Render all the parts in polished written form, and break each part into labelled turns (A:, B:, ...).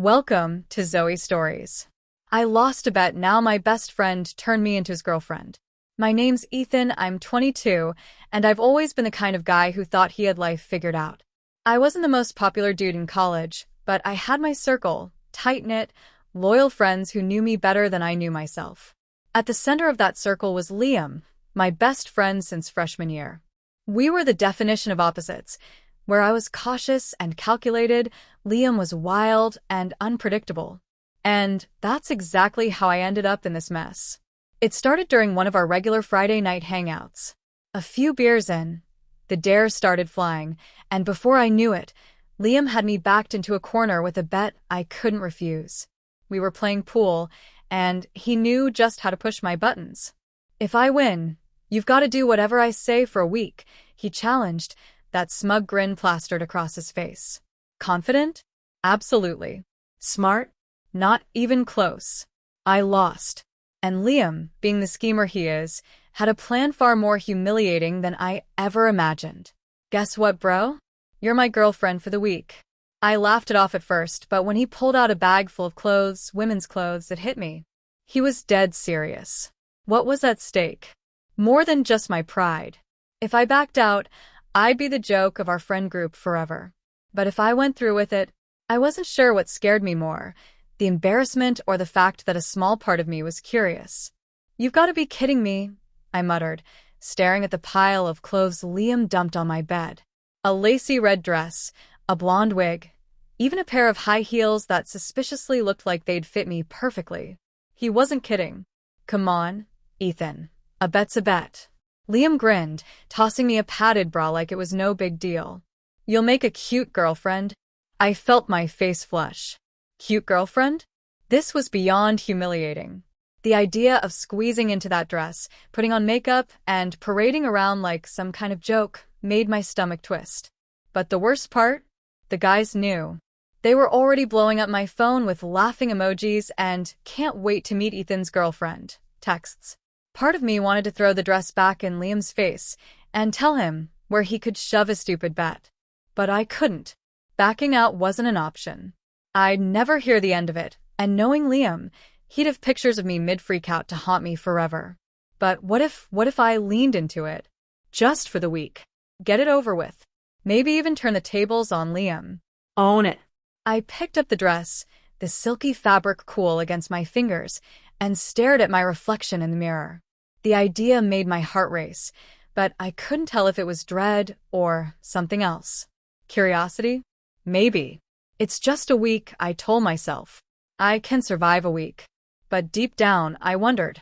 A: Welcome to Zoe's Stories. I lost a bet, now my best friend turned me into his girlfriend. My name's Ethan, I'm 22, and I've always been the kind of guy who thought he had life figured out. I wasn't the most popular dude in college, but I had my circle, tight-knit, loyal friends who knew me better than I knew myself. At the center of that circle was Liam, my best friend since freshman year. We were the definition of opposites. Where I was cautious and calculated, Liam was wild and unpredictable. And that's exactly how I ended up in this mess. It started during one of our regular Friday night hangouts. A few beers in, the dares started flying, and before I knew it, Liam had me backed into a corner with a bet I couldn't refuse. We were playing pool, and he knew just how to push my buttons. "If I win, you've got to do whatever I say for a week," he challenged, that smug grin plastered across his face. Confident? Absolutely. Smart? Not even close. I lost. And Liam, being the schemer he is, had a plan far more humiliating than I ever imagined. "Guess what, bro? You're my girlfriend for the week." I laughed it off at first, but when he pulled out a bag full of clothes, women's clothes, it hit me. He was dead serious. What was at stake? More than just my pride. If I backed out, I'd be the joke of our friend group forever. But if I went through with it, I wasn't sure what scared me more, the embarrassment or the fact that a small part of me was curious. "You've got to be kidding me," I muttered, staring at the pile of clothes Liam dumped on my bed. A lacy red dress, a blonde wig, even a pair of high heels that suspiciously looked like they'd fit me perfectly. He wasn't kidding. "Come on, Ethan. A bet's a bet." Liam grinned, tossing me a padded bra like it was no big deal. "You'll make a cute girlfriend." I felt my face flush. Cute girlfriend? This was beyond humiliating. The idea of squeezing into that dress, putting on makeup, and parading around like some kind of joke made my stomach twist. But the worst part? The guys knew. They were already blowing up my phone with laughing emojis and "can't wait to meet Ethan's girlfriend" texts. Part of me wanted to throw the dress back in Liam's face and tell him where he could shove a stupid bet. But I couldn't. Backing out wasn't an option. I'd never hear the end of it, and knowing Liam, he'd have pictures of me mid-freakout to haunt me forever. But what if I leaned into it? Just for the week. Get it over with. Maybe even turn the tables on Liam. Own it. I picked up the dress, the silky fabric cool against my fingers, and stared at my reflection in the mirror. The idea made my heart race, but I couldn't tell if it was dread or something else. Curiosity? Maybe. It's just a week, I told myself. I can survive a week. But deep down, I wondered,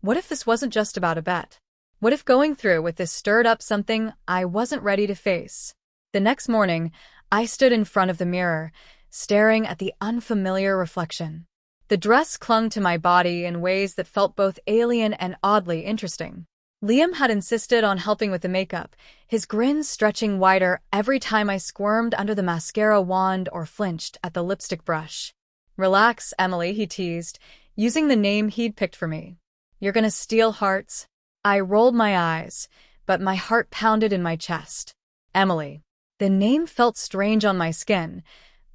A: what if this wasn't just about a bet? What if going through with this stirred up something I wasn't ready to face? The next morning, I stood in front of the mirror, staring at the unfamiliar reflection. The dress clung to my body in ways that felt both alien and oddly interesting. Liam had insisted on helping with the makeup, his grin stretching wider every time I squirmed under the mascara wand or flinched at the lipstick brush. "Relax, Emily," he teased, using the name he'd picked for me. "You're gonna steal hearts." I rolled my eyes, but my heart pounded in my chest. Emily. The name felt strange on my skin,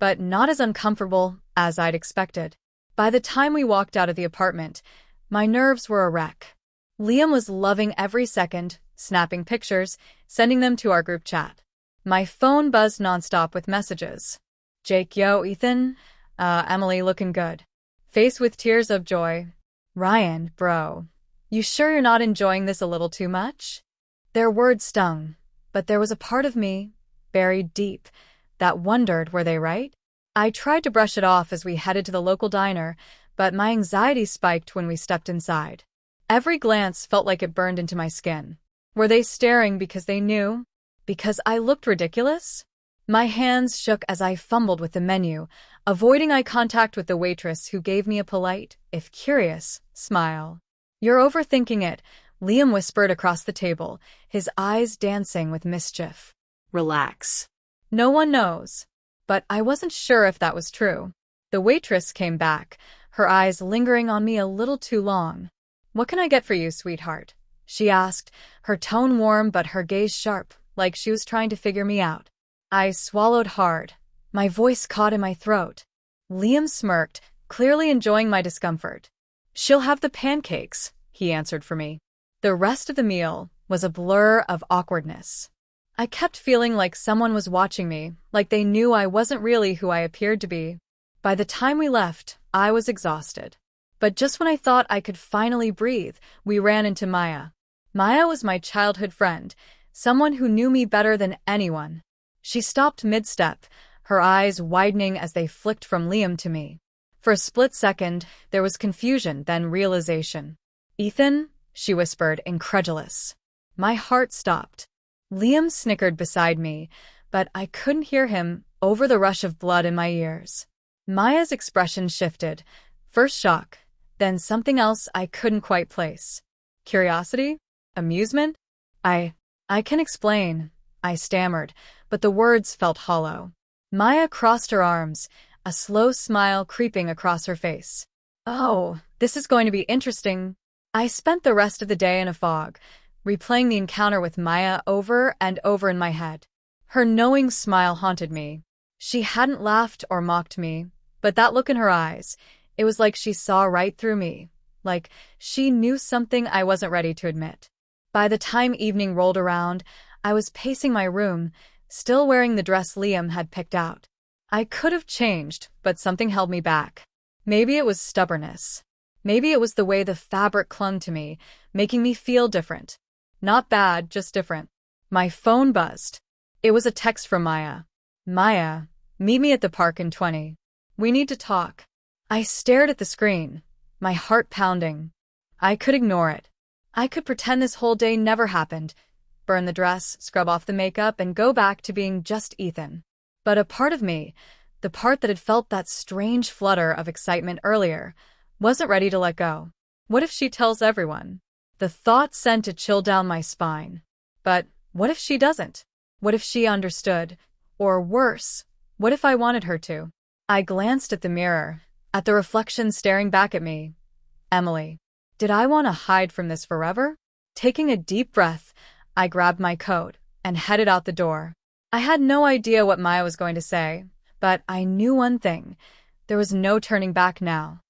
A: but not as uncomfortable as I'd expected. By the time we walked out of the apartment, my nerves were a wreck. Liam was loving every second, snapping pictures, sending them to our group chat. My phone buzzed nonstop with messages. "Jake, yo, Ethan. Emily looking good." Face with tears of joy. "Ryan, bro. You sure you're not enjoying this a little too much?" Their words stung, but there was a part of me, buried deep, that wondered, were they right? I tried to brush it off as we headed to the local diner, but my anxiety spiked when we stepped inside. Every glance felt like it burned into my skin. Were they staring because they knew? Because I looked ridiculous? My hands shook as I fumbled with the menu, avoiding eye contact with the waitress who gave me a polite, if curious, smile. "You're overthinking it," Liam whispered across the table, his eyes dancing with mischief. "Relax. No one knows." But I wasn't sure if that was true. The waitress came back, her eyes lingering on me a little too long. "What can I get for you, sweetheart?" she asked, her tone warm but her gaze sharp, like she was trying to figure me out. I swallowed hard. My voice caught in my throat. Liam smirked, clearly enjoying my discomfort. "She'll have the pancakes," he answered for me. The rest of the meal was a blur of awkwardness. I kept feeling like someone was watching me, like they knew I wasn't really who I appeared to be. By the time we left, I was exhausted. But just when I thought I could finally breathe, we ran into Maya. Maya was my childhood friend, someone who knew me better than anyone. She stopped mid-step, her eyes widening as they flicked from Liam to me. For a split second, there was confusion, then realization. "Ethan?" she whispered, incredulous. My heart stopped. Liam snickered beside me, but I couldn't hear him over the rush of blood in my ears. Maya's expression shifted. First shock, then something else I couldn't quite place. Curiosity? Amusement? I can explain, I stammered, but the words felt hollow. Maya crossed her arms, a slow smile creeping across her face. "Oh, this is going to be interesting." I spent the rest of the day in a fog, replaying the encounter with Maya over and over in my head. Her knowing smile haunted me. She hadn't laughed or mocked me, but that look in her eyes, it was like she saw right through me, like she knew something I wasn't ready to admit. By the time evening rolled around, I was pacing my room, still wearing the dress Liam had picked out. I could have changed, but something held me back. Maybe it was stubbornness. Maybe it was the way the fabric clung to me, making me feel different. Not bad, just different. My phone buzzed. It was a text from Maya. "Maya, meet me at the park in 20. We need to talk." I stared at the screen, my heart pounding. I could ignore it. I could pretend this whole day never happened, burn the dress, scrub off the makeup, and go back to being just Ethan. But a part of me, the part that had felt that strange flutter of excitement earlier, wasn't ready to let go. What if she tells everyone? The thought sent a chill down my spine. But what if she doesn't? What if she understood? Or worse, what if I wanted her to? I glanced at the mirror, at the reflection staring back at me. Emily. Did I want to hide from this forever? Taking a deep breath, I grabbed my coat and headed out the door. I had no idea what Maya was going to say, but I knew one thing. There was no turning back now.